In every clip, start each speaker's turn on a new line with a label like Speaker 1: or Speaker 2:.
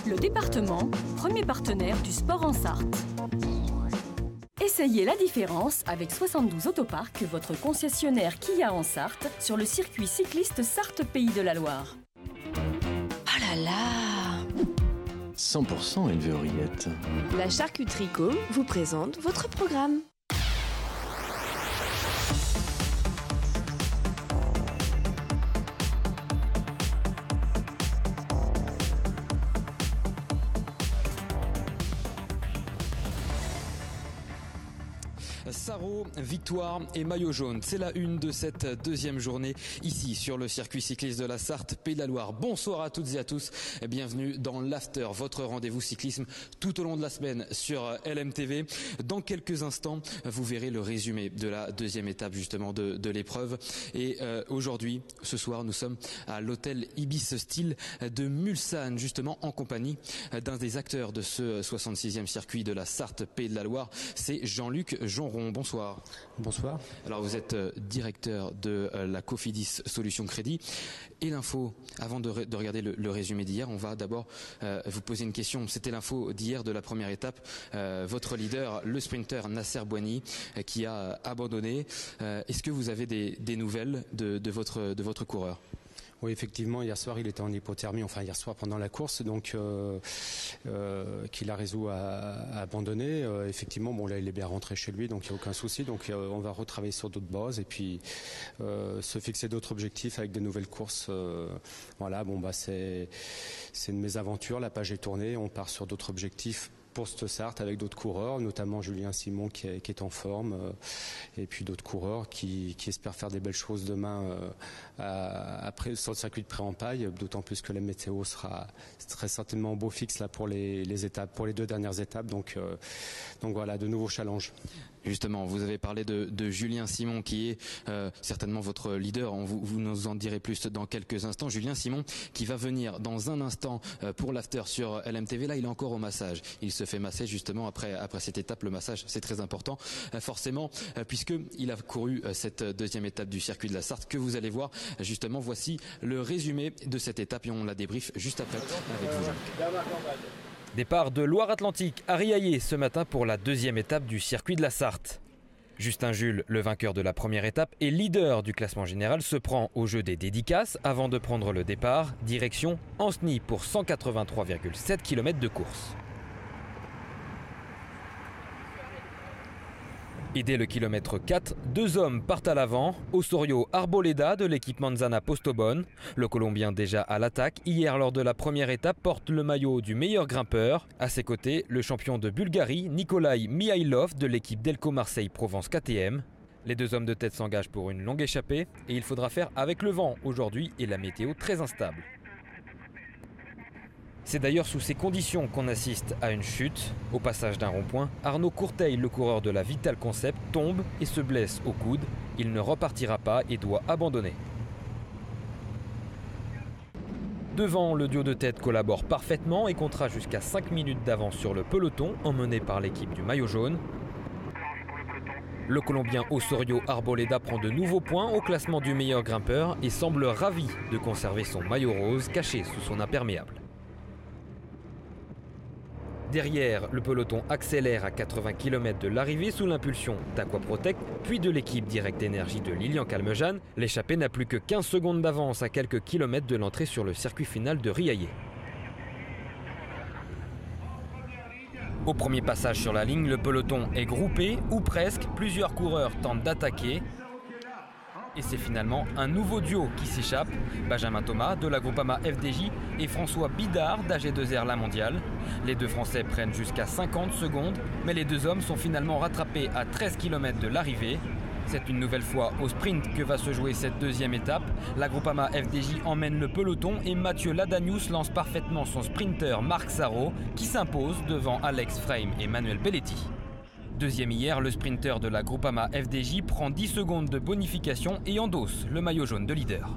Speaker 1: Le département, premier partenaire du sport en Sarthe. Essayez la différence avec 72 autoparcs, votre concessionnaire Kia en Sarthe, sur le circuit cycliste Sarthe-Pays de la Loire.
Speaker 2: Oh là là!
Speaker 3: 100% élevé aux rillettes.
Speaker 2: La charcuterie Com vous présente votre programme.
Speaker 4: Sarro, victoire et maillot jaune. C'est la une de cette deuxième journée ici sur le circuit cycliste de la Sarthe, Pays de la Loire. Bonsoir à toutes et à tous. Bienvenue dans l'After, votre rendez-vous cyclisme tout au long de la semaine sur LMTV. Dans quelques instants, vous verrez le résumé de la deuxième étape justement de l'épreuve. Et aujourd'hui, ce soir, nous sommes à l'hôtel Ibis Style de Mulsanne, justement en compagnie d'un des acteurs de ce 66e circuit de la Sarthe, Pays de la Loire. C'est Jean-Luc Jonron. Bonsoir.
Speaker 5: Bonsoir.
Speaker 4: Alors vous êtes directeur de la Cofidis Solutions Crédit. Et l'info, avant de regarder le résumé d'hier, on va d'abord vous poser une question. C'était l'info d'hier de la première étape. Votre leader, le sprinter Nasser Bouhanni, qui a abandonné. Est-ce que vous avez des nouvelles de votre coureur ?
Speaker 5: Oui, effectivement, hier soir, il était en hypothermie, enfin hier soir pendant la course, donc qu'il a résolu à abandonner. Effectivement, bon là, il est bien rentré chez lui, donc il n'y a aucun souci. Donc on va retravailler sur d'autres bases et puis se fixer d'autres objectifs avec des nouvelles courses. Voilà, bon bah c'est une mésaventure, la page est tournée, on part sur d'autres objectifs pour cette Sarthe avec d'autres coureurs, notamment Julien Simon qui est en forme, et puis d'autres coureurs qui espèrent faire des belles choses demain après sur le circuit de Pré-en-Paille, d'autant plus que la météo sera très certainement beau fixe là pour les étapes, pour les deux dernières étapes, donc voilà, de nouveaux challenges.
Speaker 4: Justement, vous avez parlé de Julien Simon qui est certainement votre leader. Vous nous en direz plus dans quelques instants. Julien Simon qui va venir dans un instant pour l'after sur LMTV. Là, il est encore au massage. Il se fait masser justement après cette étape. Le massage, c'est très important forcément puisqu'il a couru cette deuxième étape du circuit de la Sarthe que vous allez voir. Justement, voici le résumé de cette étape et on la débriefe juste après avec vous, Jacques.
Speaker 6: Départ de Loire-Atlantique à Riaillé ce matin pour la deuxième étape du circuit de la Sarthe. Justin Jules, le vainqueur de la première étape et leader du classement général, se prend au jeu des dédicaces avant de prendre le départ, direction Ancenis pour 183,7 km de course. Et dès le kilomètre 4, deux hommes partent à l'avant. Osorio Arboleda de l'équipe Manzana Postobón. Le Colombien déjà à l'attaque hier lors de la première étape porte le maillot du meilleur grimpeur. À ses côtés, le champion de Bulgarie, Nikolai Mihailov de l'équipe Delco Marseille Provence KTM. Les deux hommes de tête s'engagent pour une longue échappée et il faudra faire avec le vent aujourd'hui et la météo très instable. C'est d'ailleurs sous ces conditions qu'on assiste à une chute. Au passage d'un rond-point, Arnaud Courteil, le coureur de la Vital Concept, tombe et se blesse au coude. Il ne repartira pas et doit abandonner. Devant, le duo de tête collabore parfaitement et comptera jusqu'à 5 minutes d'avance sur le peloton, emmené par l'équipe du maillot jaune. Le Colombien Osorio Arboleda prend de nouveaux points au classement du meilleur grimpeur et semble ravi de conserver son maillot rose caché sous son imperméable. Derrière, le peloton accélère à 80 km de l'arrivée sous l'impulsion d'Aquaprotect, puis de l'équipe Direct Énergie de Lilian Calmejane. L'échappée n'a plus que 15 secondes d'avance à quelques kilomètres de l'entrée sur le circuit final de Riaillé. Au premier passage sur la ligne, le peloton est groupé, ou presque. Plusieurs coureurs tentent d'attaquer. Et c'est finalement un nouveau duo qui s'échappe. Benjamin Thomas de la Groupama FDJ et François Bidard d'AG2R La Mondiale. Les deux Français prennent jusqu'à 50 secondes, mais les deux hommes sont finalement rattrapés à 13 km de l'arrivée. C'est une nouvelle fois au sprint que va se jouer cette deuxième étape. La Groupama FDJ emmène le peloton et Mathieu Ladanius lance parfaitement son sprinter Marc Sarro qui s'impose devant Alex Frame et Manuel Belletti. Deuxième hier, le sprinter de la Groupama FDJ prend 10 secondes de bonification et endosse le maillot jaune de leader.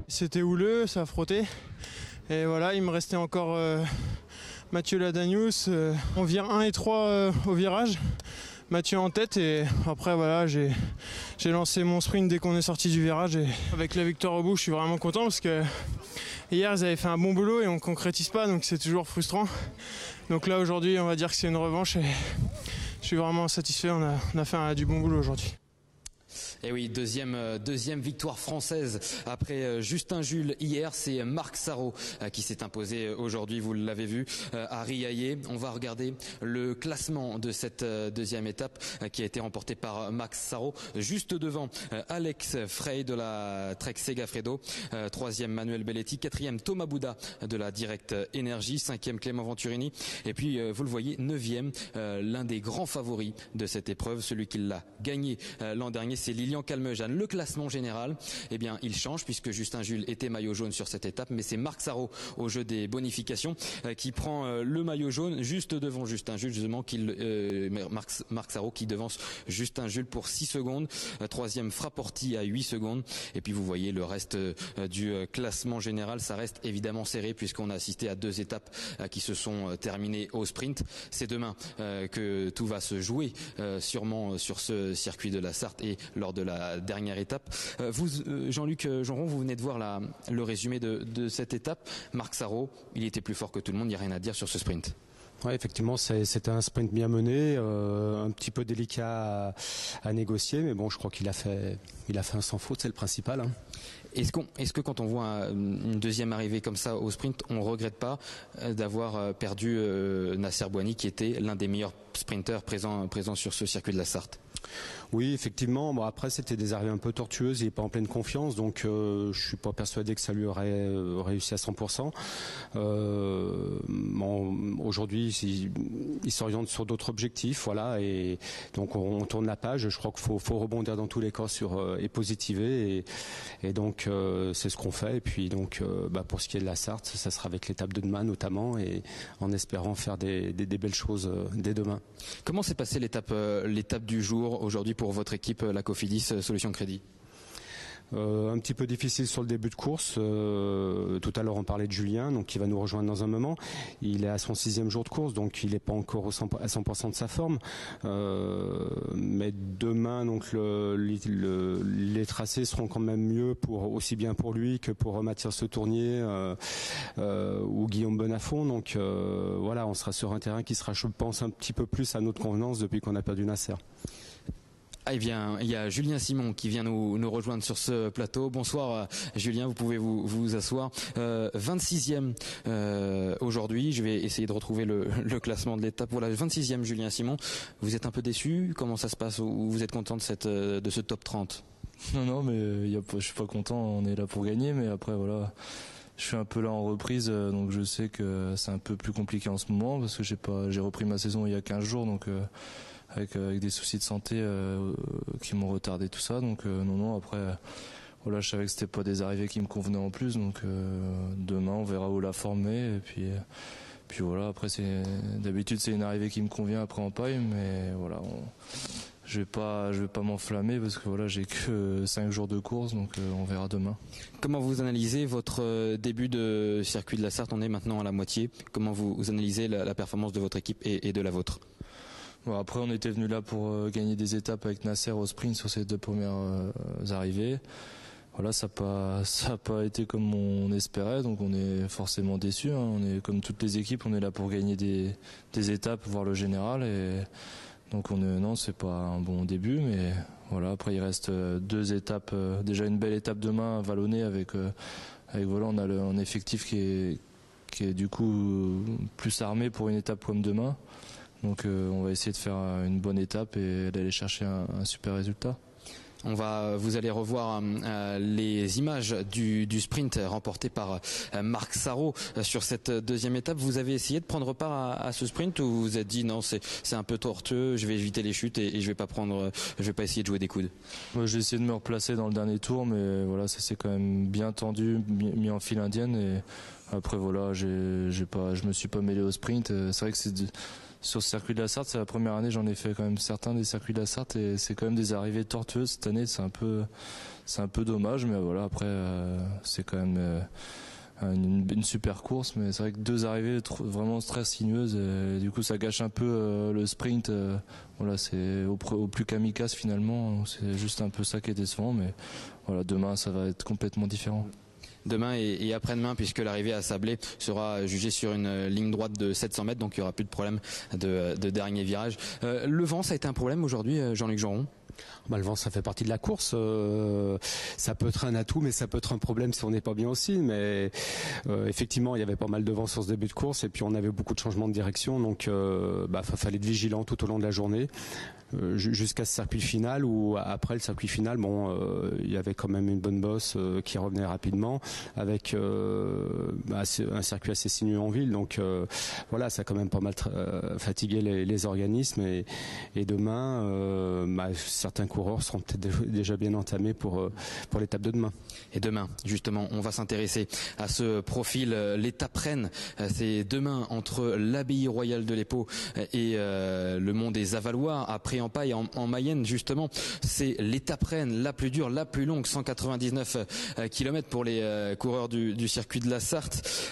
Speaker 7: C'était houleux, ça a frotté. Et voilà, il me restait encore Mathieu Ladanius. On vire 1 et 3 au virage. Mathieu en tête et après voilà j'ai lancé mon sprint dès qu'on est sorti du virage et avec la victoire au bout je suis vraiment content parce que hier ils avaient fait un bon boulot et on ne concrétise pas donc c'est toujours frustrant. Donc là aujourd'hui on va dire que c'est une revanche et je suis vraiment satisfait, on a fait du bon boulot aujourd'hui.
Speaker 4: Et oui, deuxième victoire française après Justin Jules hier, c'est Marc Sarrault qui s'est imposé aujourd'hui, vous l'avez vu, à Riaillé. On va regarder le classement de cette deuxième étape qui a été remportée par Marc Sarrault, juste devant Alex Frey de la Trek Segafredo, troisième Manuel Belletti, quatrième Thomas Bouda de la Direct Energy, cinquième Clément Venturini et puis vous le voyez, neuvième, l'un des grands favoris de cette épreuve, celui qui l'a gagné l'an dernier, c'est Lilian Calmejane. Le classement général, eh bien, il change puisque Justin Jules était maillot jaune sur cette étape, mais c'est Marc Sarrault au jeu des bonifications qui prend le maillot jaune juste devant Justin Jules, justement, Marc Sarrault qui devance Justin Jules pour 6 secondes, troisième Frapporti à 8 secondes, et puis vous voyez le reste du classement général, ça reste évidemment serré puisqu'on a assisté à 2 étapes qui se sont terminées au sprint. C'est demain que tout va se jouer sûrement sur ce circuit de la Sarthe et lors de la dernière étape. Vous, Jean-Luc Jonron, vous venez de voir le résumé de cette étape. Marc Sarrault, il était plus fort que tout le monde, il n'y a rien à dire sur ce sprint.
Speaker 5: Ouais, effectivement, c'était un sprint bien mené, un petit peu délicat à négocier, mais bon, je crois qu'il a fait un sans faute, c'est le principal. Hein.
Speaker 4: Est-ce que quand on voit une deuxième arrivée comme ça au sprint, on ne regrette pas d'avoir perdu Nasser Bouhanni qui était l'un des meilleurs sprinteurs présents sur ce circuit de la Sarthe?
Speaker 5: Oui, effectivement. Bon, après, c'était des arrivées un peu tortueuses. Il n'est pas en pleine confiance, donc je suis pas persuadé que ça lui aurait réussi à 100%. Bon, aujourd'hui, il s'oriente sur d'autres objectifs, voilà. Et donc, on tourne la page. Je crois qu'il faut rebondir dans tous les cas et positiver. Et donc, c'est ce qu'on fait. Et puis, donc, pour ce qui est de la Sarthe, ça sera avec l'étape de demain, notamment, et en espérant faire des belles choses dès demain.
Speaker 4: Comment s'est passée l'étape du jour aujourd'hui pour votre équipe, la Cofidis Solutions Crédit?
Speaker 5: Un petit peu difficile sur le début de course. Tout à l'heure on parlait de Julien, donc qui va nous rejoindre dans un moment. Il est à son 6e jour de course, donc il n'est pas encore à 100% de sa forme. Mais demain, donc les tracés seront quand même mieux aussi bien pour lui que pour Mathias Le Tournier ou Guillaume Benafont. Donc voilà, on sera sur un terrain qui sera, je pense, un petit peu plus à notre convenance depuis qu'on a perdu Nasser.
Speaker 4: Ah, il y a Julien Simon qui vient nous rejoindre sur ce plateau. Bonsoir Julien, vous pouvez vous asseoir. 26e aujourd'hui, je vais essayer de retrouver le classement de l'étape. Voilà, 26e Julien Simon. Vous êtes un peu déçu? Comment ça se passe? Vous êtes content de ce top 30?
Speaker 8: Non, mais je suis pas content, on est là pour gagner, mais après voilà, je suis un peu là en reprise, donc je sais que c'est un peu plus compliqué en ce moment parce que j'ai repris ma saison il y a 15 jours, donc avec des soucis de santé qui m'ont retardé tout ça, donc non, après voilà, je savais que c'était pas des arrivées qui me convenaient en plus, donc demain on verra où la forme est, et puis voilà, après d'habitude c'est une arrivée qui me convient après en paille, mais voilà, je vais pas m'enflammer parce que voilà, j'ai que 5 jours de course, donc on verra demain.
Speaker 4: Comment vous analysez votre début de circuit de la Sarthe? On est maintenant à la moitié. Comment vous analysez la performance de votre équipe et de la vôtre?
Speaker 8: Bon, après, on était venu là pour gagner des étapes avec Nasser au sprint sur ces 2 premières arrivées. Voilà, ça a pas été comme on espérait, donc on est forcément déçus. Hein. On est comme toutes les équipes, on est là pour gagner des étapes, voir le général, et donc non, c'est pas un bon début, mais voilà. Après, il reste 2 étapes, déjà une belle étape demain à vallonner avec voilà, on a un effectif qui est du coup plus armé pour une étape comme demain. Donc on va essayer de faire une bonne étape et d'aller chercher un super résultat.
Speaker 4: Vous allez revoir les images du sprint remporté par Marc Sarrault sur cette deuxième étape. Vous avez essayé de prendre part à ce sprint ou vous vous êtes dit non, c'est un peu tortueux, je vais éviter les chutes et je vais pas essayer de jouer des coudes?
Speaker 8: Moi, j'ai essayé de me replacer dans le dernier tour, mais voilà, ça s'est quand même bien tendu, mis en file indienne, et après voilà, je me suis pas mêlé au sprint. C'est vrai que sur ce circuit de la Sarthe, c'est la première année, j'en ai fait quand même certains des circuits de la Sarthe, et c'est quand même des arrivées tortueuses cette année. C'est un peu dommage, mais voilà, après c'est quand même une super course, mais c'est vrai que 2 arrivées vraiment très sinueuses, et du coup ça gâche un peu le sprint. Voilà, c'est au plus kamikaze finalement, c'est juste un peu ça qui est décevant, mais voilà, demain ça va être complètement différent.
Speaker 4: Demain et après-demain, puisque l'arrivée à Sablé sera jugée sur une ligne droite de 700 mètres, donc il n'y aura plus de problème de dernier virage. Le vent, ça a été un problème aujourd'hui, Jean-Luc Jeanron?
Speaker 5: Le vent, ça fait partie de la course. Ça peut être un atout, mais ça peut être un problème si on n'est pas bien aussi. Mais effectivement, il y avait pas mal de vent sur ce début de course, et puis on avait beaucoup de changements de direction, donc fallait être vigilant tout au long de la journée. Jusqu'à ce circuit final, où après le circuit final, il y avait quand même une bonne bosse qui revenait rapidement, avec un circuit assez sinueux en ville, donc voilà, ça a quand même pas mal fatigué les organismes, et demain certains coureurs seront peut-être déjà bien entamés pour l'étape de demain.
Speaker 4: Et demain, justement, on va s'intéresser à ce profil, l'étape Rennes. C'est demain entre l'abbaye royale de l'Épau et le mont des Avaloirs, après en Paille, en Mayenne, justement. C'est l'étape Rennes, la plus dure, la plus longue, 199 km pour les coureurs du circuit de la Sarthe,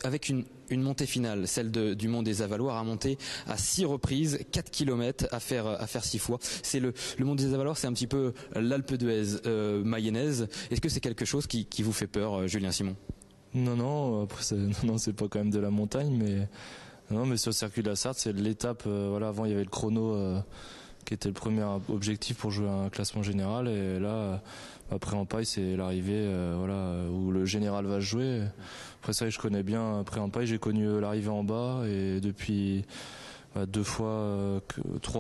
Speaker 4: avec une montée finale, celle du mont des Avaloirs, à monter à 6 reprises, 4 km à faire 6 fois. C'est le mont des Avaloirs, c'est un petit peu l'Alpe d'Huez mayonnaise. Est-ce que c'est quelque chose qui vous fait peur, Julien Simon?
Speaker 8: Non, après c'est pas quand même de la montagne, mais sur le circuit de la Sarthe, c'est l'étape. Avant il y avait le chrono qui était le premier objectif pour jouer un classement général, et là après en Paille c'est l'arrivée où le général va jouer. Après ça, je connais bien. Après en Paille, j'ai connu l'arrivée en bas, et depuis 3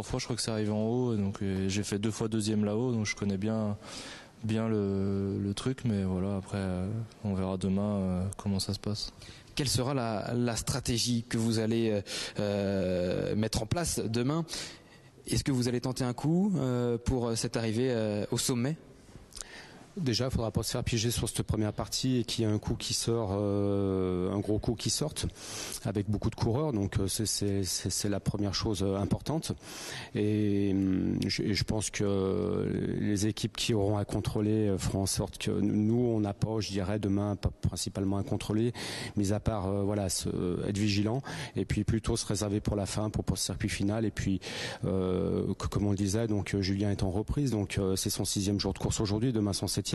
Speaker 8: fois je crois que c'est arrivé en haut, donc j'ai fait 2 fois deuxième là-haut, donc je connais bien le truc, mais voilà, après on verra demain comment ça se passe.
Speaker 4: Quelle sera la stratégie que vous allez mettre en place demain? Est-ce que vous allez tenter un coup pour cette arrivée au sommet?
Speaker 5: Déjà, il ne faudra pas se faire piéger sur cette première partie, et qu'il y ait un coup qui sort, un gros coup qui sorte, avec beaucoup de coureurs. Donc c'est la première chose importante. Et je pense que les équipes qui auront à contrôler feront en sorte que nous, on n'a pas, je dirais, demain, pas principalement à contrôler, mis à part être vigilant, et puis plutôt se réserver pour la fin, pour le circuit final. Et puis, comme on le disait, donc Julien est en reprise, donc c'est son 6e jour de course aujourd'hui, demain son 7e.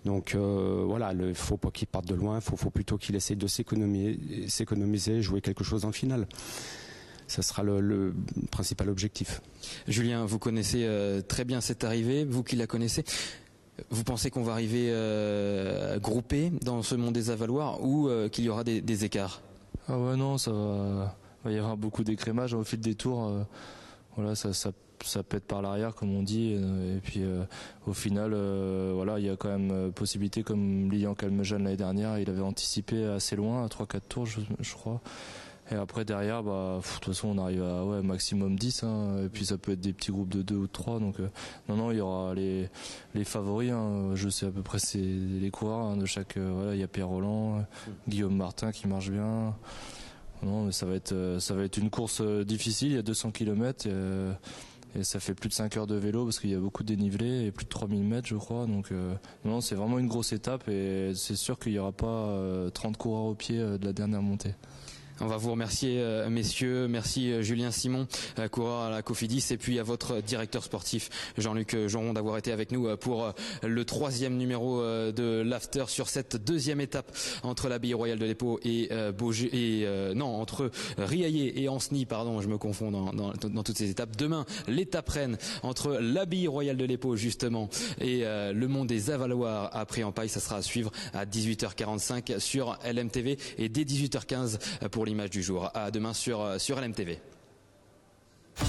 Speaker 5: Donc il faut pas qu'il parte de loin, faut plutôt qu'il essaye de s'économiser, jouer quelque chose en finale. Ça sera le principal objectif.
Speaker 4: Julien, vous connaissez très bien cette arrivée, vous qui la connaissez. Vous pensez qu'on va arriver groupé dans ce mont des Avaloirs, ou qu'il y aura des écarts?
Speaker 8: Ah ouais, non, ça va y avoir beaucoup d'écrémage au fil des tours. Ça pète par l'arrière, comme on dit, et puis au final il y a quand même possibilité, comme Lilian Calmejane l'année dernière, il avait anticipé assez loin, à 3-4 tours je crois, et après derrière de toute façon on arrive à maximum 10, et puis ça peut être des petits groupes de 2 ou de 3, donc il y aura les favoris, je sais à peu près c'est les coureurs de chaque, il y a Pierre Roland, Guillaume Martin qui marche bien. Non, mais ça va être une course difficile, il y a 200 km, et ça fait plus de 5 heures de vélo, parce qu'il y a beaucoup de dénivelé et plus de 3000 mètres je crois, donc c'est vraiment une grosse étape, et c'est sûr qu'il n'y aura pas 30 coureurs au pied de la dernière montée.
Speaker 4: On va vous remercier, messieurs. Merci Julien Simon, coureur à la Cofidis, et puis à votre directeur sportif Jean-Luc Jeanron d'avoir été avec nous pour le 3e numéro de l'After sur cette 2e étape entre l'abbaye royale de l'Épau et entre Riaillé et Ancenis, pardon, je me confonds dans toutes ces étapes. Demain, l'étape Rennes entre l'abbaye royale de l'Épau justement et le mont des Avaloirs après en Paille. Ça sera à suivre à 18h45 sur LMTV, et dès 18h15 pour l'image du jour. À demain sur LMTV.
Speaker 2: Oh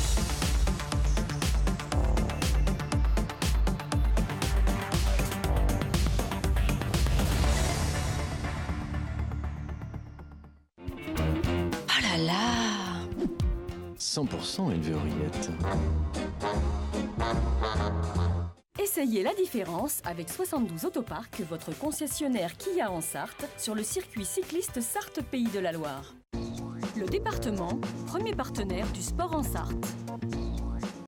Speaker 2: là là!
Speaker 3: 100% une verrouillette.
Speaker 1: Essayez la différence avec 72 Autoparcs, votre concessionnaire Kia en Sarthe, sur le circuit cycliste Sarthe Pays de la Loire. Le département, premier partenaire du sport en Sarthe.